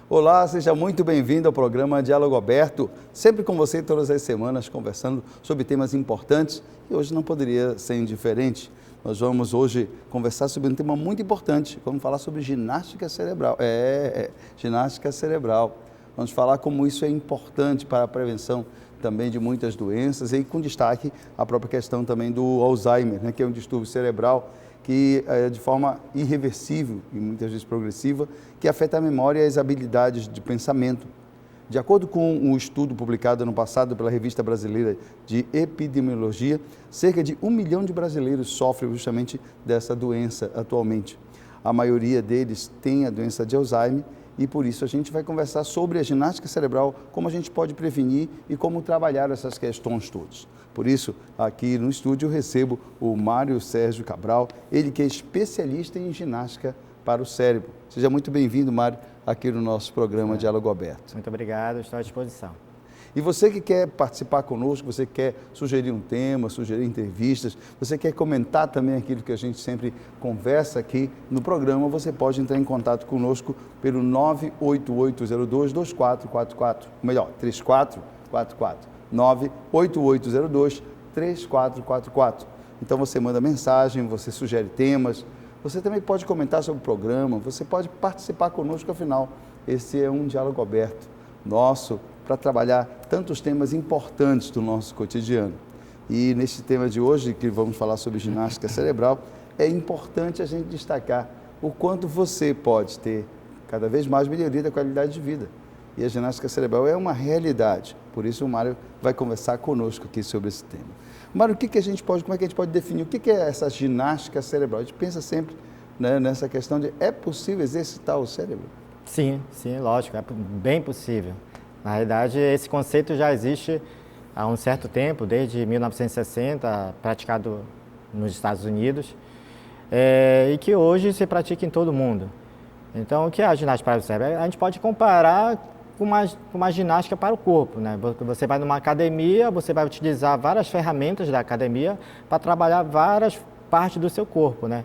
Olá, seja muito bem-vindo ao programa Diálogo Aberto, sempre com você todas as semanas conversando sobre temas importantes e hoje não poderia ser indiferente. Nós vamos hoje conversar sobre um tema muito importante, vamos falar sobre ginástica cerebral. Ginástica cerebral. Vamos falar como isso é importante para a prevenção também de muitas doenças e com destaque a própria questão também do Alzheimer, né, que é um distúrbio cerebral que é de forma irreversível e muitas vezes progressiva, que afeta a memória e as habilidades de pensamento. De acordo com um estudo publicado ano passado pela Revista Brasileira de Epidemiologia, cerca de 1 milhão de brasileiros sofrem justamente dessa doença atualmente. A maioria deles tem a doença de Alzheimer e por isso a gente vai conversar sobre a ginástica cerebral, como a gente pode prevenir e como trabalhar essas questões todas. Por isso, aqui no estúdio eu recebo o Mário Sérgio Cabral, ele que é especialista em ginástica para o cérebro. Seja muito bem-vindo, Mário, aqui no nosso programa Diálogo Aberto. Muito obrigado, estou à disposição. E você que quer participar conosco, você quer sugerir um tema, sugerir entrevistas, você quer comentar também aquilo que a gente sempre conversa aqui no programa, você pode entrar em contato conosco pelo 98802-2444, melhor, 3444, 98802-3444. Então você manda mensagem, você sugere temas, você também pode comentar sobre o programa, você pode participar conosco, afinal, esse é um diálogo aberto nosso, para trabalhar tantos temas importantes do nosso cotidiano. E neste tema de hoje, que vamos falar sobre ginástica cerebral, é importante a gente destacar o quanto você pode ter cada vez mais melhoria da qualidade de vida. E a ginástica cerebral é uma realidade. Por isso o Mário vai conversar conosco aqui sobre esse tema. Mário, como é que a gente pode definir o que é essa ginástica cerebral? A gente pensa sempre, né, nessa questão de é possível exercitar o cérebro? Sim, lógico, é bem possível. Na realidade, esse conceito já existe há um certo tempo, desde 1960, praticado nos Estados Unidos, e que hoje se pratica em todo o mundo. Então, o que é a ginástica para o cérebro? A gente pode comparar com uma ginástica para o corpo, né? Você vai numa academia, você vai utilizar várias ferramentas da academia para trabalhar várias partes do seu corpo, né?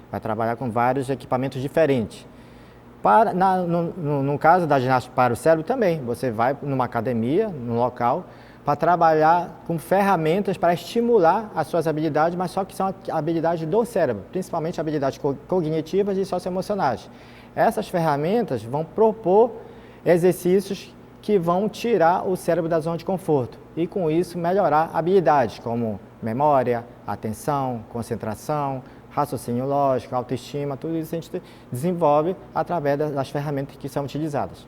Vai trabalhar com vários equipamentos diferentes. No caso da ginástica para o cérebro também, você vai numa academia, num local, para trabalhar com ferramentas para estimular as suas habilidades, mas só que são habilidades do cérebro, principalmente habilidades cognitivas e socioemocionais. Essas ferramentas vão propor exercícios que vão tirar o cérebro da zona de conforto e, com isso, melhorar habilidades como memória, atenção, concentração, raciocínio lógico, autoestima, tudo isso a gente desenvolve através das ferramentas que são utilizadas.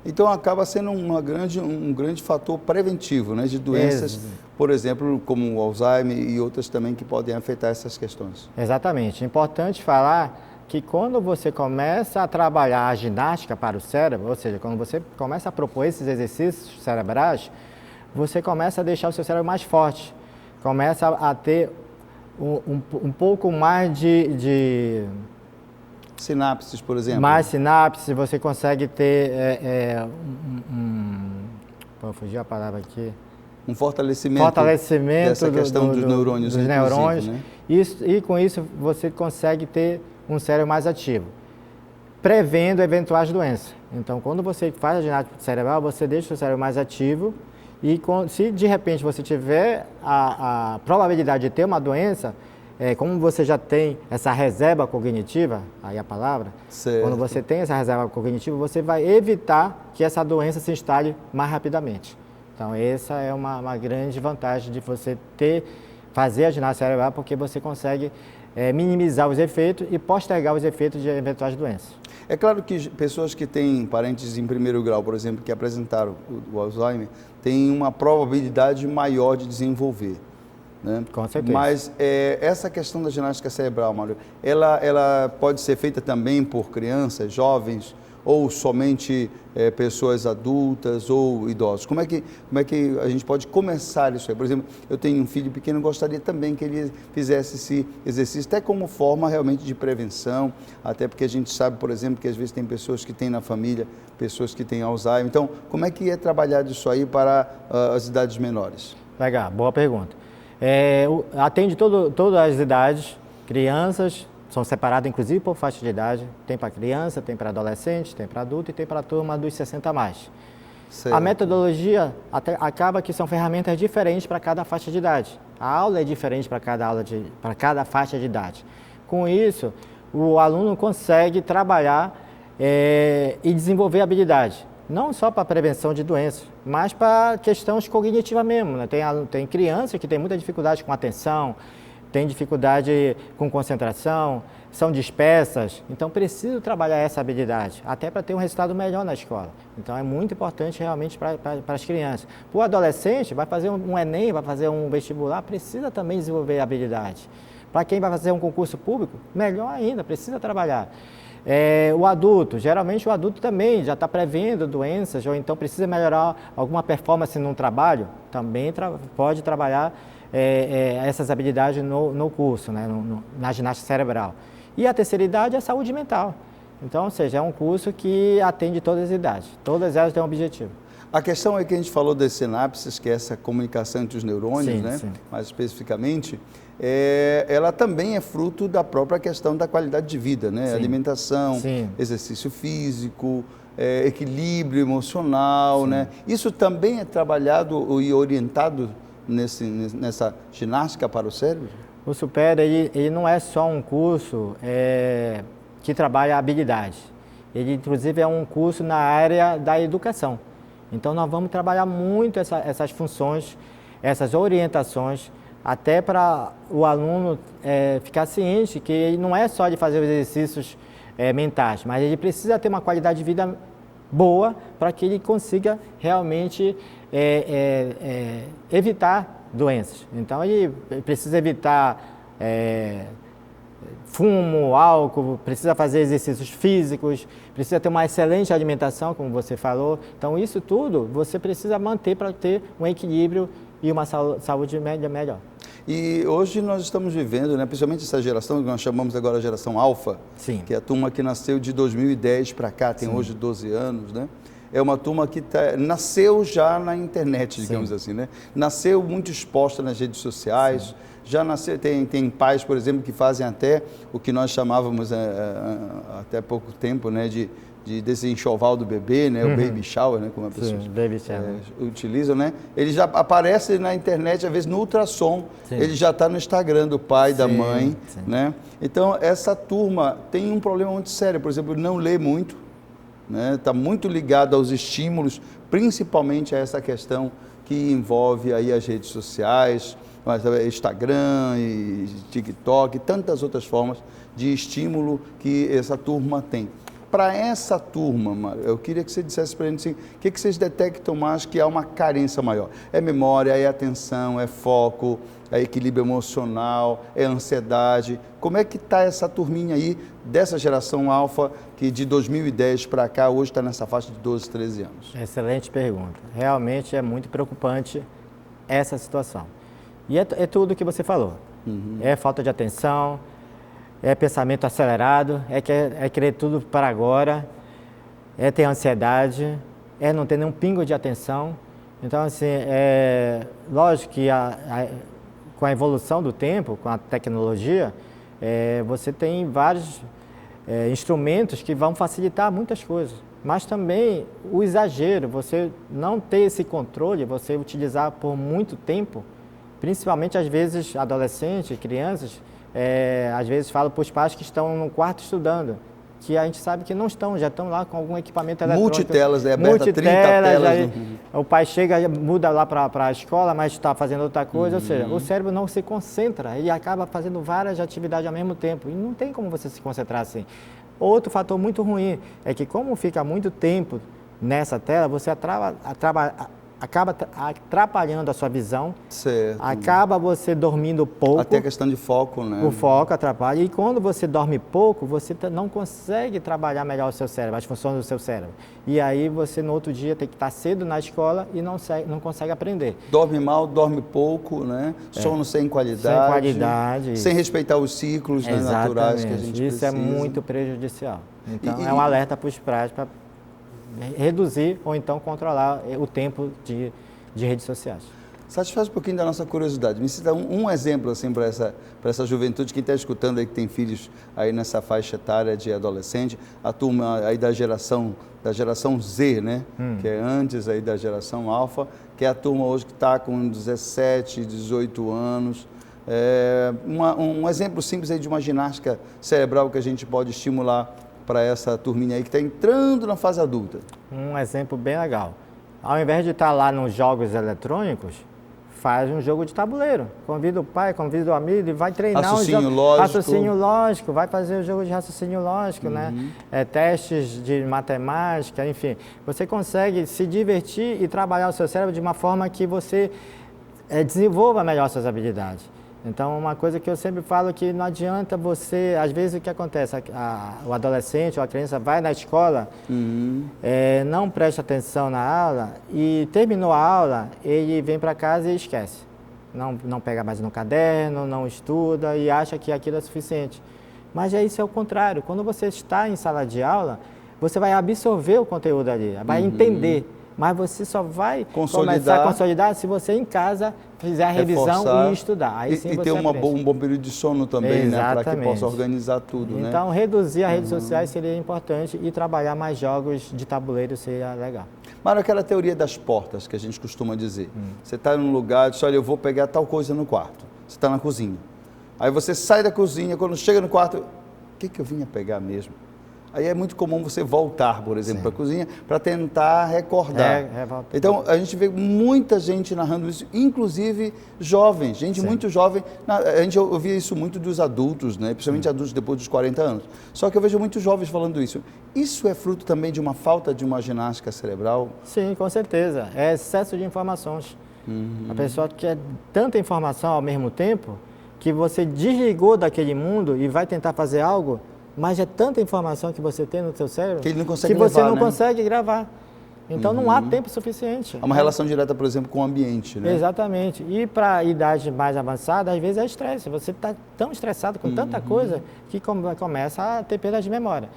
Então acaba sendo um grande fator preventivo, né, de doenças, por exemplo, como o Alzheimer e outras também que podem afetar essas questões. Exatamente. É importante falar que quando você começa a trabalhar a ginástica para o cérebro, ou seja, quando você começa a propor esses exercícios cerebrais, você começa a deixar o seu cérebro mais forte, começa a ter um pouco mais de sinapses, por exemplo. Mais sinapses, você consegue ter vou fugir a palavra aqui. Um fortalecimento dessa questão dos neurônios. Né? E com isso você consegue ter um cérebro mais ativo, prevendo eventuais doenças. Então, quando você faz a ginástica cerebral, você deixa o seu cérebro mais ativo. E se de repente você tiver a probabilidade de ter uma doença, como você já tem essa reserva cognitiva, aí a palavra, certo. Quando você tem essa reserva cognitiva, você vai evitar que essa doença se instale mais rapidamente. Então essa é uma grande vantagem de você fazer a ginástica cerebral, porque você consegue minimizar os efeitos e postergar os efeitos de eventuais doenças. É claro que pessoas que têm parentes em primeiro grau, por exemplo, que apresentaram o Alzheimer, têm uma probabilidade maior de desenvolver, né? Com certeza. Mas essa questão da ginástica cerebral, Mário, ela pode ser feita também por crianças, jovens, ou somente pessoas adultas ou idosos? Como é que a gente pode começar isso aí? Por exemplo, eu tenho um filho pequeno, gostaria também que ele fizesse esse exercício, até como forma realmente de prevenção, até porque a gente sabe, por exemplo, que às vezes tem pessoas que têm na família, pessoas que têm Alzheimer. Então, como é que é trabalhado isso aí para as idades menores? Legal, boa pergunta. Atende todas as idades, crianças, são separados inclusive por faixa de idade, tem para criança, tem para adolescente, tem para adulto e tem para a turma dos 60 a mais. Certo. A metodologia acaba que são ferramentas diferentes para cada faixa de idade. A aula é diferente para cada faixa de idade. Com isso, o aluno consegue trabalhar e desenvolver habilidade, não só para a prevenção de doenças, mas para questões cognitivas mesmo, né? Tem crianças que têm muita dificuldade com atenção, tem dificuldade com concentração, são dispersas, então preciso trabalhar essa habilidade, até para ter um resultado melhor na escola. Então é muito importante realmente para as crianças. Para o adolescente, vai fazer um Enem, vai fazer um vestibular, precisa também desenvolver habilidade. Para quem vai fazer um concurso público, melhor ainda, precisa trabalhar. O adulto, geralmente o adulto também já está prevendo doenças, ou então precisa melhorar alguma performance num trabalho, também pode trabalhar essas habilidades no curso, né, na ginástica cerebral. E a terceira idade é a saúde mental. Então, ou seja, é um curso que atende todas as idades, todas elas têm um objetivo. A questão é que a gente falou das sinapses, que é essa comunicação entre os neurônios, Sim, né? sim. Mais especificamente, ela também é fruto da própria questão da qualidade de vida, né? Sim. Alimentação, Sim. exercício físico, equilíbrio emocional, né? Isso também é trabalhado e orientado nessa ginástica para o cérebro? O Supera, ele não é só um curso que trabalha habilidade. Ele, inclusive, é um curso na área da educação. Então, nós vamos trabalhar muito essas funções, essas orientações, até para o aluno ficar ciente que ele não é só de fazer os exercícios mentais, mas ele precisa ter uma qualidade de vida boa para que ele consiga realmente evitar doenças. Então, ele precisa evitar fumo, álcool, precisa fazer exercícios físicos, precisa ter uma excelente alimentação, como você falou. Então, isso tudo você precisa manter para ter um equilíbrio e uma saúde melhor. E hoje nós estamos vivendo, né, principalmente essa geração que nós chamamos agora a geração alfa, Sim. que é a turma que nasceu de 2010 para cá, tem hoje 12 anos, né? É uma turma que nasceu já na internet, digamos Sim. assim, né? Nasceu muito exposta nas redes sociais. Sim. Já nasceu, tem pais, por exemplo, que fazem até o que nós chamávamos até pouco tempo, né, desse enxoval do bebê, né, o baby shower, né, como a pessoa utilizam, né? Ele já aparece na internet, às vezes no ultrassom. Sim. Ele já está no Instagram do pai, da mãe, né? Então, essa turma tem um problema muito sério, por exemplo, não lê muito, né? Está muito ligado aos estímulos, principalmente a essa questão que envolve aí as redes sociais, Instagram e TikTok e tantas outras formas de estímulo que essa turma tem. Para essa turma, eu queria que você dissesse para a gente assim, o que vocês detectam mais que há uma carência maior? É memória, é atenção, é foco, é equilíbrio emocional, é ansiedade. Como é que está essa turminha aí dessa geração alfa que de 2010 para cá hoje está nessa faixa de 12, 13 anos? Excelente pergunta. Realmente é muito preocupante essa situação. E é tudo o que você falou. Uhum. É falta de atenção, é pensamento acelerado, é querer tudo para agora, é ter ansiedade, é não ter nenhum pingo de atenção. Então, assim, lógico que com a evolução do tempo, com a tecnologia, você tem vários instrumentos que vão facilitar muitas coisas. Mas também o exagero, você não ter esse controle, você utilizar por muito tempo, principalmente às vezes adolescentes, crianças, às vezes falo para os pais que estão no quarto estudando, que a gente sabe que não estão, já estão lá com algum equipamento eletrônico. Multitelas, aberta 30 telas. O pai chega, muda lá para a escola, mas está fazendo outra coisa, ou seja, o cérebro não se concentra, ele acaba fazendo várias atividades ao mesmo tempo, e não tem como você se concentrar assim. Outro fator muito ruim é que como fica muito tempo nessa tela, você acaba atrapalhando a sua visão, certo. Acaba você dormindo pouco. Até a questão de foco, né? O foco atrapalha. E quando você dorme pouco, você não consegue trabalhar melhor o seu cérebro, as funções do seu cérebro. E aí você no outro dia tem que estar cedo na escola e não consegue aprender. Dorme mal, dorme pouco, né? Sono sem qualidade. Sem qualidade. Sem respeitar os ciclos, né, naturais que a gente Isso precisa. é muito prejudicial. Então é um alerta para os pais para reduzir ou então controlar o tempo de redes sociais. satisfaz um pouquinho da nossa curiosidade. Me cita um exemplo assim para essa juventude, quem está escutando aí, que tem filhos aí nessa faixa etária de adolescente, a turma aí da geração Z, né? Que é antes aí da geração alfa, que é a turma hoje que está com 17, 18 anos. Um exemplo simples aí de uma ginástica cerebral que a gente pode estimular para essa turminha aí que está entrando na fase adulta. Um exemplo bem legal. Ao invés de estar lá nos jogos eletrônicos, faz um jogo de tabuleiro. Convida o pai, convida o amigo e vai treinar raciocínio lógico, vai fazer o jogo de raciocínio lógico, né? Testes de matemática, enfim. Você consegue se divertir e trabalhar o seu cérebro de uma forma que você desenvolva melhor suas habilidades. Então, uma coisa que eu sempre falo é que não adianta você, às vezes o que acontece, o adolescente ou a criança vai na escola, não presta atenção na aula e terminou a aula, ele vem para casa e esquece. Não pega mais no caderno, não estuda e acha que aquilo é suficiente. Mas isso é o contrário, quando você está em sala de aula, você vai absorver o conteúdo ali, vai entender. Mas você só vai começar a consolidar se você em casa fizer a revisão e estudar. Aí sim você ter um bom período de sono também, né? Para que possa organizar tudo, né? Então, reduzir as redes sociais seria importante e trabalhar mais jogos de tabuleiro seria legal. Mário, aquela teoria das portas que a gente costuma dizer. Você está num lugar, diz, olha, eu vou pegar tal coisa no quarto. Você está na cozinha. Aí você sai da cozinha, quando chega no quarto, o que eu vinha pegar mesmo? Aí é muito comum você voltar, por exemplo, para a cozinha, para tentar recordar. Então, a gente vê muita gente narrando isso, inclusive jovens, gente muito jovem. A gente ouvia isso muito dos adultos, né? Principalmente adultos depois dos 40 anos. Só que eu vejo muitos jovens falando isso. Isso é fruto também de uma falta de uma ginástica cerebral? Sim, com certeza. É excesso de informações. A pessoa quer tanta informação ao mesmo tempo que você desligou daquele mundo e vai tentar fazer algo, mas é tanta informação que você tem no seu cérebro que ele não consegue você não consegue gravar. Então não há tempo suficiente. Há uma relação direta, por exemplo, com o ambiente, né? Exatamente. E para a idade mais avançada, às vezes é estresse. Você está tão estressado com tanta coisa que começa a ter perda de memória.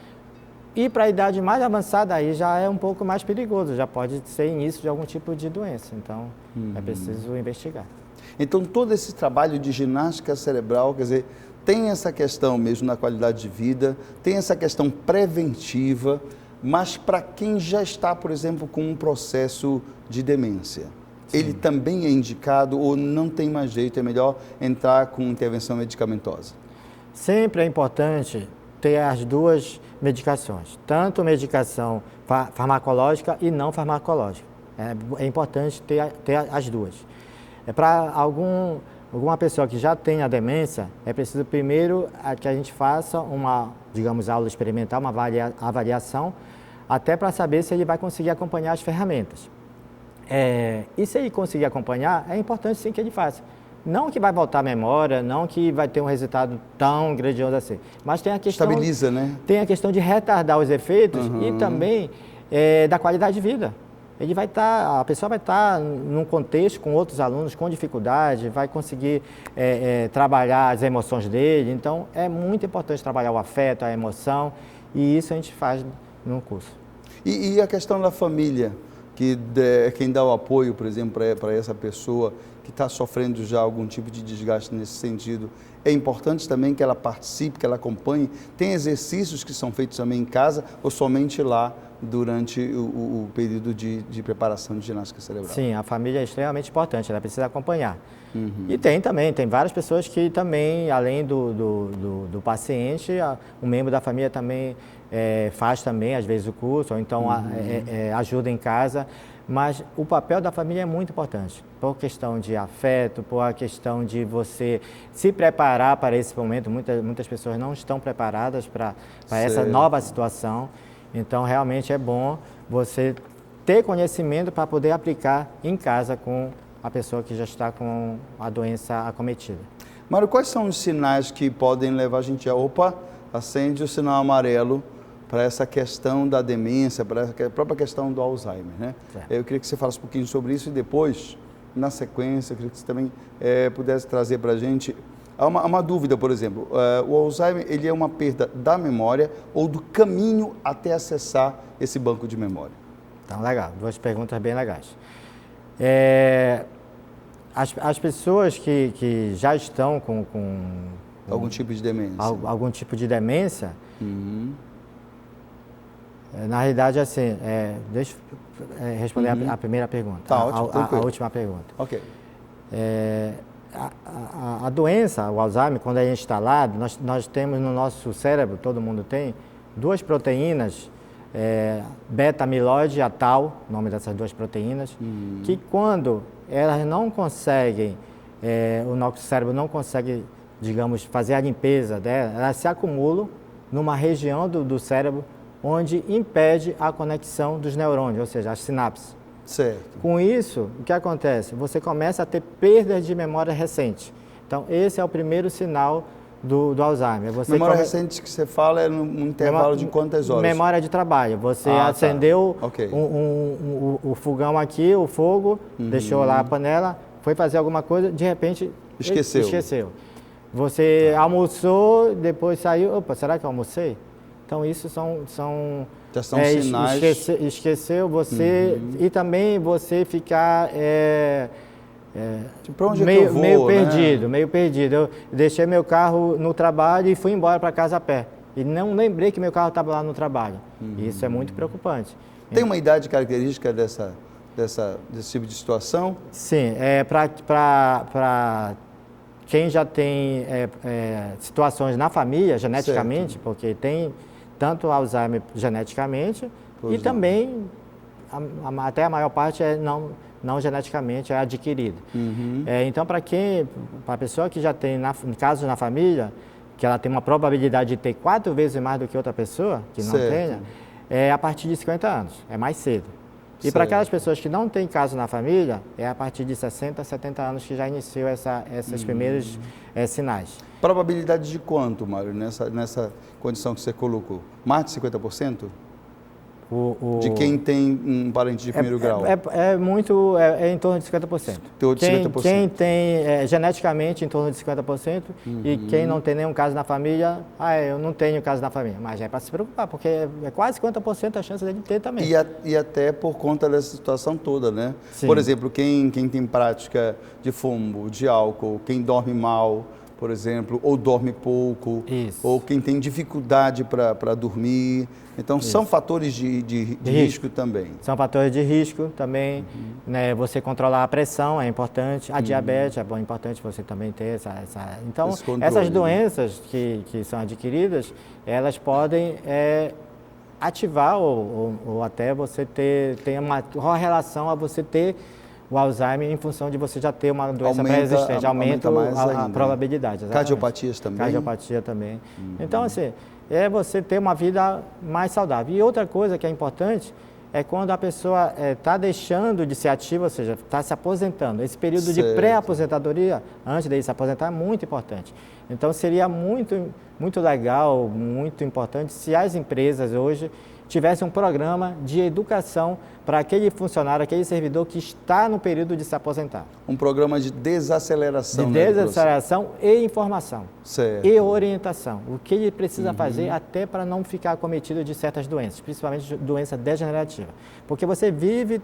E para a idade mais avançada, aí já é um pouco mais perigoso, já pode ser início de algum tipo de doença. Então é preciso investigar. Então todo esse trabalho de ginástica cerebral, quer dizer, tem essa questão mesmo na qualidade de vida, tem essa questão preventiva, mas para quem já está, por exemplo, com um processo de demência, ele também é indicado ou não tem mais jeito, é melhor entrar com intervenção medicamentosa? Sempre é importante ter as duas medicações, tanto medicação farmacológica e não farmacológica. É importante ter as duas. Para alguma pessoa que já tem a demência, é preciso primeiro que a gente faça uma, digamos, aula experimental, uma avaliação, até para saber se ele vai conseguir acompanhar as ferramentas. E se ele conseguir acompanhar, é importante sim que ele faça. Não que vai voltar a memória, não que vai ter um resultado tão grandioso assim, mas tem a questão... Estabiliza, né? Tem a questão de retardar os efeitos e também da qualidade de vida. A pessoa vai estar num contexto com outros alunos com dificuldade, vai conseguir trabalhar as emoções dele. Então, é muito importante trabalhar o afeto, a emoção, e isso a gente faz no curso. E a questão da família, quem dá o apoio, por exemplo, para essa pessoa que está sofrendo já algum tipo de desgaste nesse sentido, é importante também que ela participe, que ela acompanhe. Tem exercícios que são feitos também em casa ou somente lá durante o período de preparação de ginástica cerebral? Sim, a família é extremamente importante, ela precisa acompanhar. E tem várias pessoas que também, além do paciente, um membro da família também faz também, às vezes, o curso, ou então ajuda em casa. Mas o papel da família é muito importante, por questão de afeto, por a questão de você se preparar para esse momento. Muitas pessoas não estão preparadas para essa nova situação. Então, realmente é bom você ter conhecimento para poder aplicar em casa com a pessoa que já está com a doença acometida. Mário, quais são os sinais que podem levar a gente acende o sinal amarelo para essa questão da demência, para a própria questão do Alzheimer, né? Eu queria que você falasse um pouquinho sobre isso e depois, na sequência, eu queria que você também pudesse trazer para a gente uma dúvida, por exemplo. O Alzheimer, ele é uma perda da memória ou do caminho até acessar esse banco de memória? Então, legal. Duas perguntas bem legais. As pessoas que já estão com algum tipo de demência. Algum tipo de demência, na realidade, assim, deixa eu responder a primeira pergunta, Tá, ótimo, a última pergunta. Ok. A doença, o Alzheimer, quando é instalado, nós temos no nosso cérebro, todo mundo tem, duas proteínas, beta-amiloide e a tau, nome dessas duas proteínas, que quando elas não conseguem, o nosso cérebro não consegue, digamos, fazer a limpeza dela, elas se acumulam numa região do cérebro onde impede a conexão dos neurônios, ou seja, as sinapses. Certo. Com isso, o que acontece? Você começa a ter perdas de memória recente. Então, esse é o primeiro sinal do Alzheimer. Memória recente que você fala é no intervalo de quantas horas? Memória de tremória. Você acendeu Okay. o fogão aqui, o fogo, deixou lá a panela, foi fazer alguma coisa, de repente esqueceu. Você almoçou, depois saiu, opa, será que eu almocei? Então, isso são já são sinais. Esqueceu você e também você ficar meio perdido. Eu deixei meu carro no trabalho e fui embora para casa a pé. E não lembrei que meu carro estava lá no trabalho. Isso é muito preocupante. Tem uma idade característica desse tipo de situação? Sim, para quem já tem situações na família, geneticamente, certo. Porque tem tanto Alzheimer geneticamente e também, até a maior parte não geneticamente, é adquirido. Então, para a pessoa que já tem casos na família, que ela tem uma probabilidade de ter 4 vezes mais do que outra pessoa, que não tenha, é a partir de 50 anos, é mais cedo. E para aquelas pessoas que não têm caso na família, é a partir de 60, 70 anos que já iniciou esses primeiros sinais. Probabilidade de quanto, Mário, nessa condição que você colocou? Mais de 50%? De quem tem um parente de primeiro grau? É em torno de 50%. Quem tem geneticamente em torno de 50% e quem não tem nenhum caso na família, eu não tenho caso na família. Mas é para se preocupar, porque é quase 50% a chance dele ter também. E até por conta dessa situação toda, né? Sim. Por exemplo, quem tem prática de fumo, de álcool, quem dorme mal, por exemplo, ou dorme pouco, ou quem tem dificuldade para dormir. Então, são fatores de risco também. São fatores de risco também. Né? Você controlar a pressão é importante, a diabetes é importante você também ter essa... Então, essas doenças que são adquiridas, elas podem ativar ou até você ter uma correlação a você ter o Alzheimer em função de você já ter uma doença pré-existente, aumenta mais a probabilidade. Exatamente. Cardiopatias também? Cardiopatia também. Então, assim, é você ter uma vida mais saudável. E outra coisa que é importante é quando a pessoa está deixando de ser ativa, ou seja, está se aposentando. Esse período de pré-aposentadoria, antes de se aposentar, é muito importante. Então, seria muito, muito legal, muito importante se as empresas hoje tivesse um programa de educação para aquele funcionário, aquele servidor que está no período de se aposentar. Um programa de desaceleração. De desaceleração e informação. Certo. E orientação. O que ele precisa fazer até para não ficar acometido de certas doenças, principalmente doença degenerativa. Porque você vive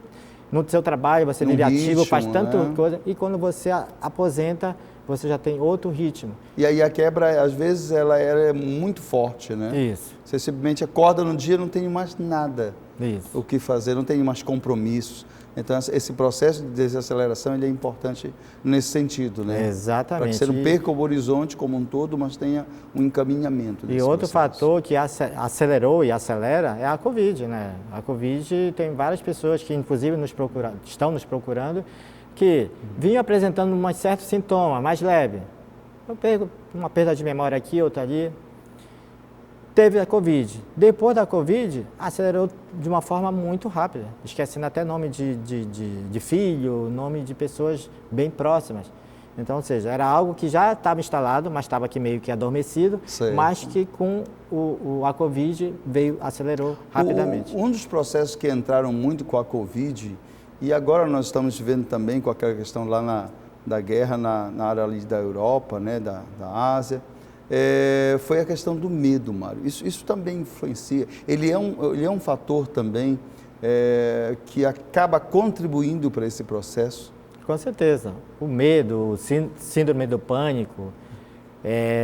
no seu trabalho, você vive ativo, faz tanta coisa, e quando você aposenta, você já tem outro ritmo. E aí a quebra, às vezes, ela é muito forte, né? Isso. Você simplesmente acorda no dia, não tem mais nada o que fazer, não tem mais compromissos. Então, esse processo de desaceleração ele é importante nesse sentido, né? Exatamente. Para que você não perca o horizonte como um todo, mas tenha um encaminhamento desse E outro processo. fator que acelerou e acelera é a Covid, né? A Covid tem várias pessoas que, inclusive, estão nos procurando, que vinham apresentando um certo sintoma mais leve. Eu pego uma perda de memória aqui, outra ali. Teve a Covid. Depois da Covid, acelerou de uma forma muito rápida, esquecendo até nome de filho, nome de pessoas bem próximas. Então, ou seja, era algo que já estava instalado, mas estava aqui meio que adormecido, mas que com a Covid acelerou rapidamente. Um dos processos que entraram muito com a Covid, e agora nós estamos vendo também com aquela questão lá da guerra na área ali da Europa, né, da Ásia, foi a questão do medo, Mário. Isso também influencia. Ele é um fator também que acaba contribuindo para esse processo. com certeza. O medo, síndrome do pânico,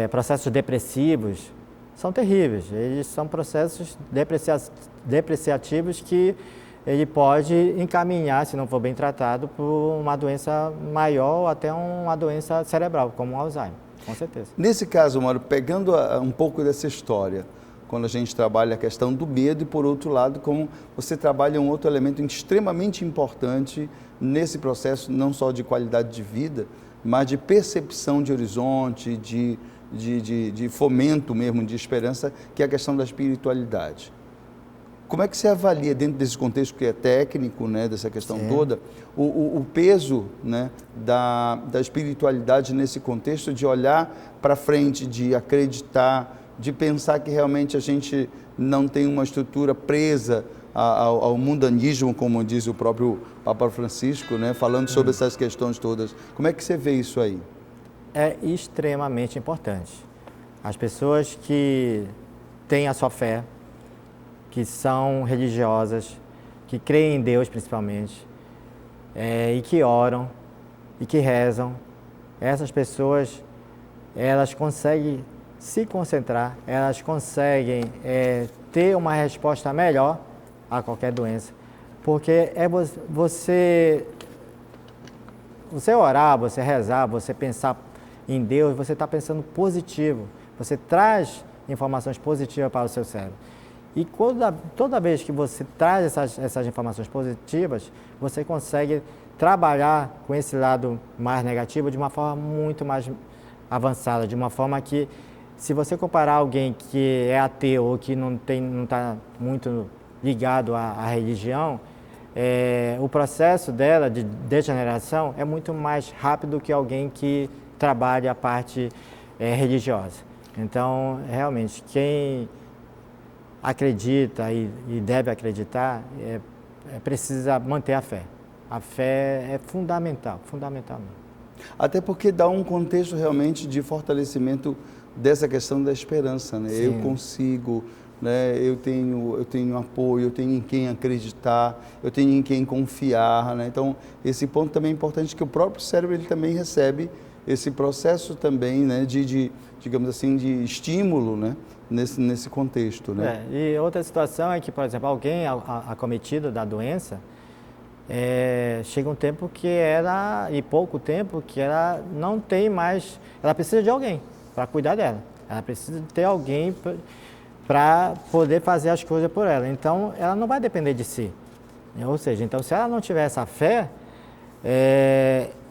processos depressivos, são terríveis. Eles são processos depreciativos que ele pode encaminhar, se não for bem tratado, por uma doença maior ou até uma doença cerebral, como o Alzheimer, com certeza. Nesse caso, Mário, pegando um pouco dessa história, quando a gente trabalha a questão do medo e, por outro lado, como você trabalha um outro elemento extremamente importante nesse processo, não só de qualidade de vida, mas de percepção de horizonte, de fomento mesmo, de esperança, que é a questão da espiritualidade. Como é que você avalia, dentro desse contexto que é técnico, né, dessa questão toda, o peso, né, da espiritualidade nesse contexto, de olhar para frente, de acreditar, de pensar que realmente a gente não tem uma estrutura presa ao mundanismo, como diz o próprio Papa Francisco, né, falando sobre essas questões todas. Como é que você vê isso aí? É extremamente importante. As pessoas que têm a sua fé, que são religiosas, que creem em Deus principalmente, e que oram, e que rezam, essas pessoas, elas conseguem se concentrar, elas conseguem ter uma resposta melhor a qualquer doença, porque você orar, você rezar, você pensar em Deus, você está pensando positivo, você traz informações positivas para o seu cérebro. E toda vez que você traz essas informações positivas, você consegue trabalhar com esse lado mais negativo de uma forma muito mais avançada, de uma forma que, se você comparar alguém que é ateu ou que não está muito ligado à religião, o processo dela de degeneração é muito mais rápido que alguém que trabalha a parte religiosa. Então, realmente, quem acredita e deve acreditar, precisa manter a fé. A fé é fundamental, fundamental mesmo. Até porque dá um contexto realmente de fortalecimento dessa questão da esperança, né? Sim. Eu consigo, né? Eu tenho apoio, eu tenho em quem acreditar, eu tenho em quem confiar, né? Então, esse ponto também é importante, que o próprio cérebro ele também recebe esse processo também, né, digamos assim, de estímulo, né, nesse contexto, né? E outra situação é que, por exemplo, alguém acometido da doença, chega um tempo e pouco tempo, que ela não tem mais, ela precisa de alguém para cuidar dela, ela precisa ter alguém para poder fazer as coisas por ela, então ela não vai depender de si, ou seja, então se ela não tiver essa fé,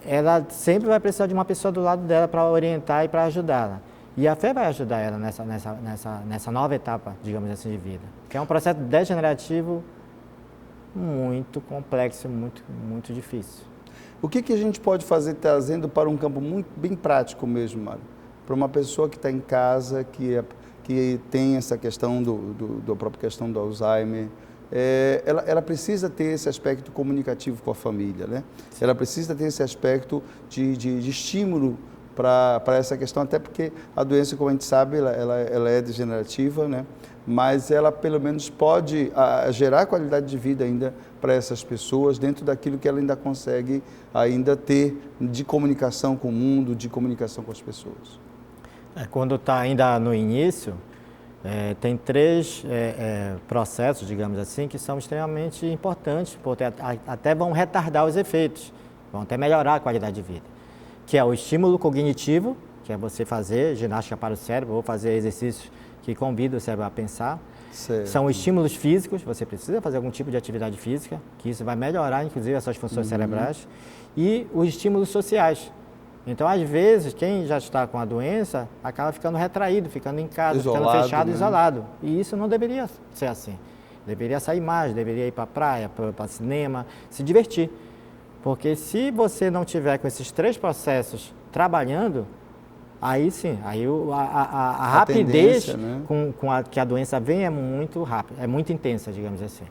ela sempre vai precisar de uma pessoa do lado dela para orientar e para ajudá-la. E a fé vai ajudar ela nessa nova etapa, digamos assim, de vida. Que é um processo degenerativo muito complexo, muito, muito difícil. O que a gente pode fazer trazendo para um campo muito bem prático mesmo, Mário? Para uma pessoa que está em casa, que tem essa questão da própria questão do Alzheimer, ela precisa ter esse aspecto comunicativo com a família, né? Ela precisa ter esse aspecto de estímulo para essa questão, até porque a doença, como a gente sabe, ela é degenerativa, né? Mas ela pelo menos pode gerar qualidade de vida ainda para essas pessoas, dentro daquilo que ela ainda consegue ainda ter de comunicação com o mundo, de comunicação com as pessoas. Quando está ainda no início, tem três processos, digamos assim, que são extremamente importantes, porque até vão retardar os efeitos, vão até melhorar a qualidade de vida, que é o estímulo cognitivo, que é você fazer ginástica para o cérebro ou fazer exercícios que convidam o cérebro a pensar. Certo. São estímulos físicos, você precisa fazer algum tipo de atividade física, que isso vai melhorar, inclusive, as suas funções cerebrais, e os estímulos sociais. Então, às vezes, quem já está com a doença acaba ficando retraído, ficando em casa, ficando fechado, né? Isolado. E isso não deveria ser assim. Deveria sair mais, deveria ir para a praia, para cinema, se divertir. Porque se você não tiver com esses três processos trabalhando, aí sim, aí a rapidez tendência, né? com que a doença vem é muito rápida, é muito intensa, digamos assim.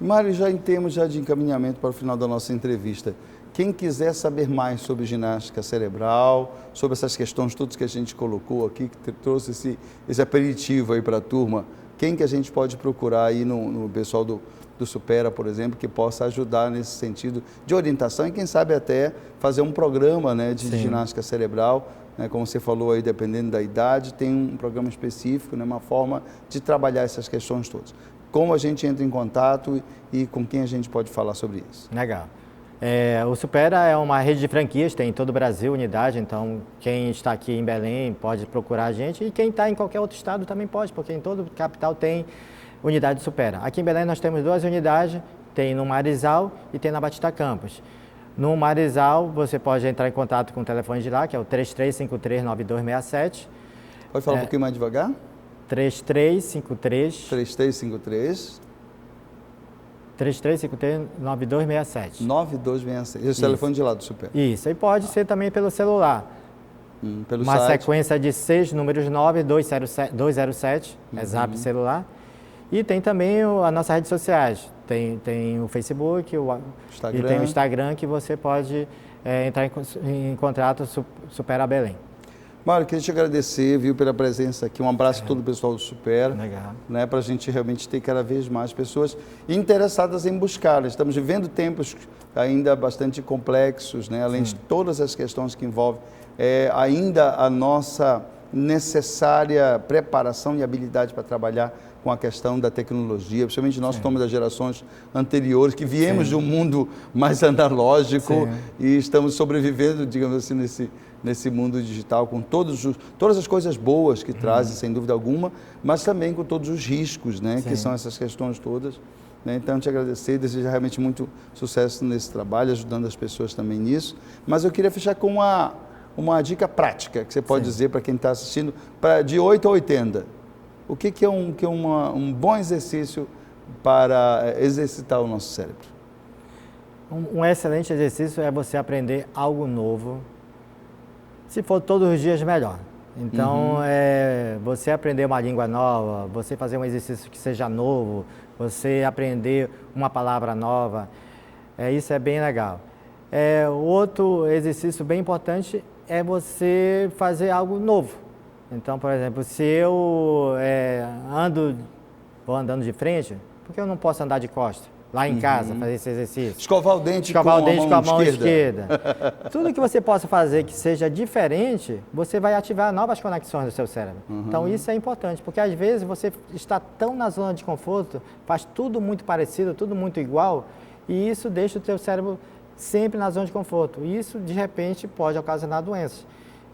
Mário, já em termos de encaminhamento para o final da nossa entrevista, quem quiser saber mais sobre ginástica cerebral, sobre essas questões todas que a gente colocou aqui, que trouxe esse aperitivo aí para a turma, quem que a gente pode procurar aí no pessoal do do Supera, por exemplo, que possa ajudar nesse sentido de orientação e, quem sabe, até fazer um programa, né, de ginástica cerebral, né, como você falou aí, dependendo da idade, tem um programa específico, né, uma forma de trabalhar essas questões todas. Como a gente entra em contato e com quem a gente pode falar sobre isso? Legal. O Supera é uma rede de franquias, tem em todo o Brasil unidade, então quem está aqui em Belém pode procurar a gente e quem está em qualquer outro estado também pode, porque em todo capital tem unidade Supera. Aqui em Belém nós temos 2 unidades, tem no Marizal e tem na Batista Campos. No Marizal você pode entrar em contato com o telefone de lá, que é o 3353-9267. Pode falar um pouquinho mais devagar? 3353... 3353... 3353-9267. 9266. Esse é o telefone de lá do Supera. Isso, e pode ser também pelo celular. Pelo uma site. Sequência de 6 números 207, é zap celular. E tem também as nossas redes sociais. Tem o Facebook e tem o Instagram que você pode entrar em contato Supera Belém. Mário, queria te agradecer, viu, pela presença aqui. Um abraço a todo o pessoal do Supera. Legal. Né, para a gente realmente ter cada vez mais pessoas interessadas em buscar. Estamos vivendo tempos ainda bastante complexos, né, além de todas as questões que envolvem ainda a nossa necessária preparação e habilidade para trabalhar com a questão da tecnologia, principalmente nós que somos das gerações anteriores, que viemos de um mundo mais analógico e estamos sobrevivendo, digamos assim, nesse mundo digital, com todas as coisas boas que trazem, sem dúvida alguma, mas também com todos os riscos, né, que são essas questões todas. Né? Então, te agradecer e desejar realmente muito sucesso nesse trabalho, ajudando as pessoas também nisso. Mas eu queria fechar com uma dica prática que você pode dizer para quem está assistindo, de 8 a 80. O que é um bom exercício para exercitar o nosso cérebro? Um excelente exercício é você aprender algo novo. Se for todos os dias, melhor. Então, você aprender uma língua nova, você fazer um exercício que seja novo, você aprender uma palavra nova, isso é bem legal. Outro exercício bem importante é você fazer algo novo. Então, por exemplo, se eu vou andando de frente, por que eu não posso andar de costas? Lá em casa, fazer esse exercício. Escovar o dente com a mão esquerda. Tudo que você possa fazer que seja diferente, você vai ativar novas conexões do seu cérebro. Então, isso é importante, porque às vezes você está tão na zona de conforto, faz tudo muito parecido, tudo muito igual, e isso deixa o seu cérebro sempre na zona de conforto. E isso, de repente, pode ocasionar doenças.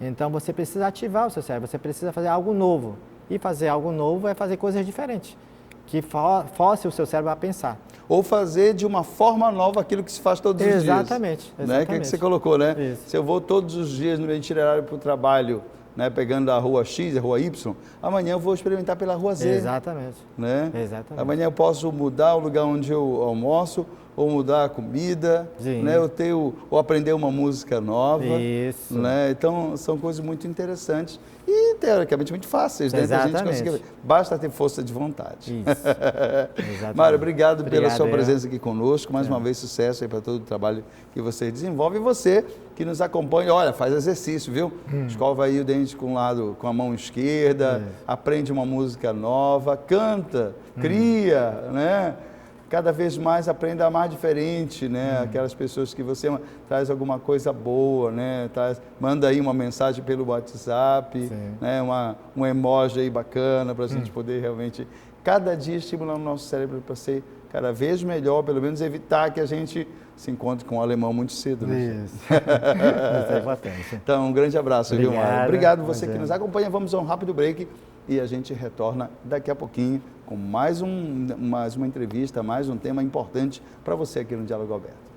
Então, você precisa ativar o seu cérebro, você precisa fazer algo novo. E fazer algo novo é fazer coisas diferentes, que force o seu cérebro a pensar. Ou fazer de uma forma nova aquilo que se faz todos os dias. Exatamente. Né? Que você colocou, né? Isso. Se eu vou todos os dias no meu itinerário para o trabalho, né, pegando a rua X, a rua Y, amanhã eu vou experimentar pela rua Z. Exatamente. Né? Exatamente. Amanhã eu posso mudar o lugar onde eu almoço, ou mudar a comida, né? Ou aprender uma música nova. Isso. Né? Então, são coisas muito interessantes e, teoricamente, muito fáceis. Né? Exatamente. A gente conseguir. Basta ter força de vontade. Isso. Exatamente. Mário, obrigado pela sua presença aqui conosco. Mais uma vez, sucesso aí para todo o trabalho que você desenvolve. E você que nos acompanha, olha, faz exercício, viu? Escova aí o dente com a mão esquerda, aprende uma música nova, canta, cria, né? Cada vez mais aprenda a amar diferente, né? Aquelas pessoas que você traz alguma coisa boa, né? Manda aí uma mensagem pelo WhatsApp, né? Um emoji aí bacana para a gente poder realmente, cada dia, estimular o nosso cérebro para ser cada vez melhor, pelo menos evitar que a gente se encontre com o alemão muito cedo. Né? Isso. Isso é importante. Então, um grande abraço, viu, Mário? Obrigado você que nos é. acompanha. Vamos a um rápido break e a gente retorna daqui a pouquinho com mais uma entrevista, mais um tema importante para você aqui no Diálogo Aberto.